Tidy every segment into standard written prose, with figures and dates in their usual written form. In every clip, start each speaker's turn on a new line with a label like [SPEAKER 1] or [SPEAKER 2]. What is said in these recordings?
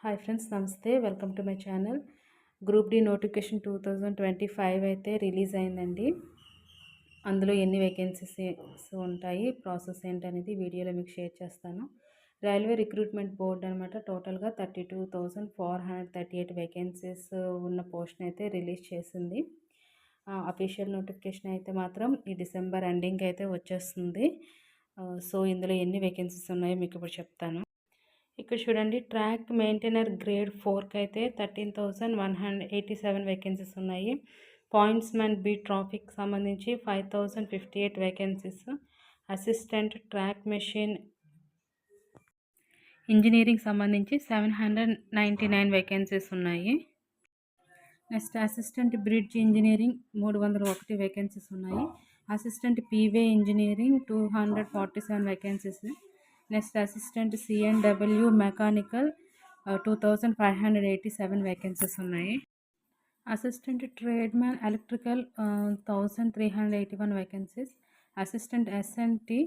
[SPEAKER 1] Hi friends, నమస్తే. Welcome to my channel. Group D notification 2025 అయితే release అయిందండి. అందులో ఎన్ని వేకెన్సీస్ ఉంటాయి, ప్రాసెస్ ఏంటనేది వీడియోలో మీకు షేర్ చేస్తాను. రైల్వే రిక్రూట్మెంట్ బోర్డ్ అనమాట టోటల్గా 32,438 వేకెన్సీస్ ఉన్న పోస్ట్ని అయితే రిలీజ్ చేసింది. అఫీషియల్ నోటిఫికేషన్ అయితే మాత్రం ఈ డిసెంబర్ ఎండింగ్ అయితే వచ్చేస్తుంది. సో ఇందులో ఎన్ని వేకెన్సీస్ ఉన్నాయో మీకు ఇప్పుడు చెప్తాను. ఇక్కడ చూడండి, ట్రాక్ మెయింటైనర్ గ్రేడ్ 4కి అయితే 13,187 వేకెన్సీస్ ఉన్నాయి. పాయింట్స్మెన్ బి ట్రాఫిక్ సంబంధించి 5,058 vacancies. Assistant track machine engineering సంబంధించి 799 వేకెన్సీస్ ఉన్నాయి. Next assistant bridge engineering 301 vacancies ఉన్నాయి. Assistant P way engineering 247 vacancies. Next assistant CNW mechanical 2,587 vacancies ఉన్నాయి. Assistant tradesmen electrical 1,381 vacancies. Assistant SNT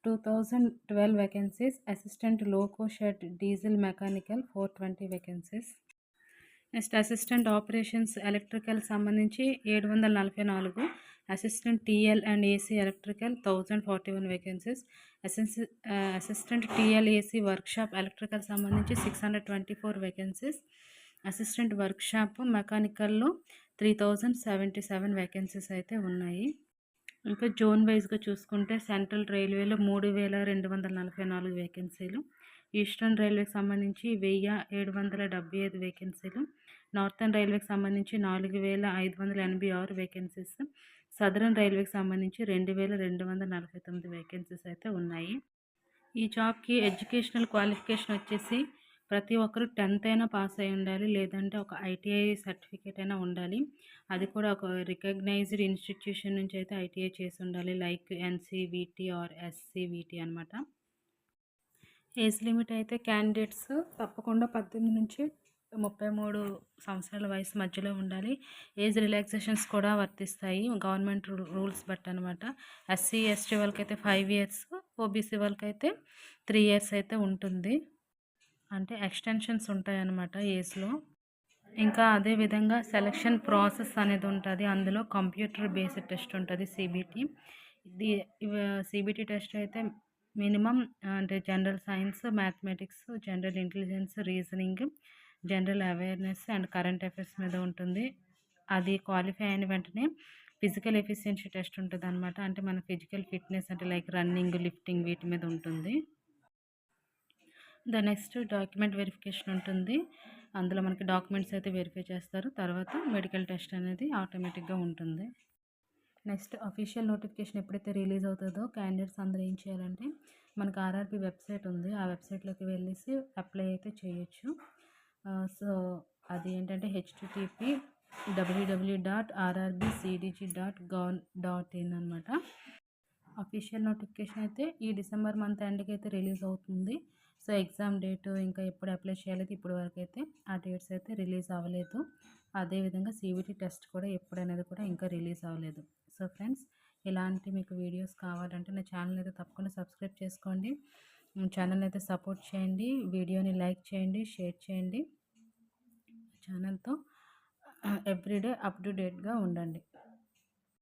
[SPEAKER 1] 2,012 vacancies. Assistant loco shed diesel mechanical 420 vacancies. Next assistant operations electrical సంబంధించి 744. Assistant TL and AC electrical 1,041 vacancies. Assistant TL AC workshop electrical సంబంధించి 624 vacancies. Assistant workshop మెకానికల్లో 3,077 vacancies అయితే ఉన్నాయి. ఇంకా zone వైజ్గా చూసుకుంటే central రైల్వేలో 3,244 వేకెన్సీలు. Eastern రైల్వేకి సంబంధించి 1,775 వేకెన్సీలు. Northern రైల్వేకి సంబంధించి 4,586 వేకెన్సీస్. సదరన్ రైల్వేకి సంబంధించి 2,249 వేకెన్సీస్ అయితే ఉన్నాయి. ఈ జాబ్కి ఎడ్యుకేషనల్ క్వాలిఫికేషన్ వచ్చేసి ప్రతి ఒక్కరు 10th అయినా పాస్ అయి ఉండాలి, లేదంటే ఒక ఐటీఐ సర్టిఫికేట్ అయినా ఉండాలి. అది కూడా ఒక రికగ్నైజ్డ్ ఇన్స్టిట్యూషన్ నుంచి అయితే ఐటీఐ చేసి ఉండాలి, లైక్ ఎన్సీవీటీ ఆర్ ఎస్సీవీటీ అనమాట. ఏజ్ లిమిట్ అయితే క్యాండిడేట్స్ తప్పకుండా 18 నుంచి 33 సంవత్సరాల వయసు మధ్యలో ఉండాలి. ఏజ్ రిలాక్సేషన్స్ కూడా వర్తిస్తాయి గవర్నమెంట్ రూల్స్ బట్టి అనమాట. ఎస్సీ ఎస్టీ వాళ్ళకైతే 5 years, ఓబీసీ వాళ్ళకైతే 3 years అయితే ఉంటుంది. అంటే ఎక్స్టెన్షన్స్ ఉంటాయన్నమాట ఏజ్లో. ఇంకా అదేవిధంగా సెలక్షన్ ప్రాసెస్ అనేది ఉంటుంది. అందులో కంప్యూటర్ బేస్డ్ టెస్ట్ ఉంటుంది, సిబిటి. సిబిటి టెస్ట్ అయితే మినిమం అంటే general science, mathematics, general intelligence, reasoning, general awareness and current affairs మీద ఉంటుంది. అది క్వాలిఫై అయిన వెంటనే ఫిజికల్ ఎఫిషియన్సీ టెస్ట్ ఉంటుంది అనమాట. అంటే మన ఫిజికల్ ఫిట్నెస్ అంటే లైక్ రన్నింగ్, లిఫ్టింగ్ వీటి మీద ఉంటుంది. నెక్స్ట్ డాక్యుమెంట్ వెరిఫికేషన్ ఉంటుంది. అందులో మనకి డాక్యుమెంట్స్ అయితే వెరిఫై చేస్తారు. తర్వాత మెడికల్ టెస్ట్ అనేది ఆటోమేటిక్గా ఉంటుంది. నెక్స్ట్ అఫీషియల్ నోటిఫికేషన్ ఎప్పుడైతే రిలీజ్ అవుతుందో క్యాండిడేట్స్ అందరూ ఏం చేయాలంటే, మనకు ఆర్ఆర్బీ వెబ్సైట్ ఉంది, ఆ వెబ్సైట్లోకి వెళ్ళేసి అప్లై అయితే చేయొచ్చు. సో అది ఏంటంటే http://www.rrbcdg.gov.in అనమాట. అఫీషియల్ నోటిఫికేషన్ అయితే ఈ డిసెంబర్ మంత్ ఎండ్కి అయితే రిలీజ్ అవుతుంది. సో ఎగ్జామ్ డేట్ ఇంకా ఎప్పుడు అప్లై చేయాలి, ఇప్పుడు వరకు అయితే ఆ డేట్స్ అయితే రిలీజ్ అవ్వలేదు. అదేవిధంగా సివిటీ టెస్ట్ కూడా ఎప్పుడనేది కూడా ఇంకా రిలీజ్ అవ్వలేదు. సో ఫ్రెండ్స్, ఇలాంటి మీకు వీడియోస్ కావాలంటే నా ఛానల్ అయితే తప్పకుండా సబ్స్క్రైబ్ చేసుకోండి. ఛానల్ అయితే సపోర్ట్ చేయండి, వీడియోని లైక్ చేయండి, షేర్ చేయండి. ఛానల్తో ఎవ్రీడే అప్ టు డేట్గా ఉండండి.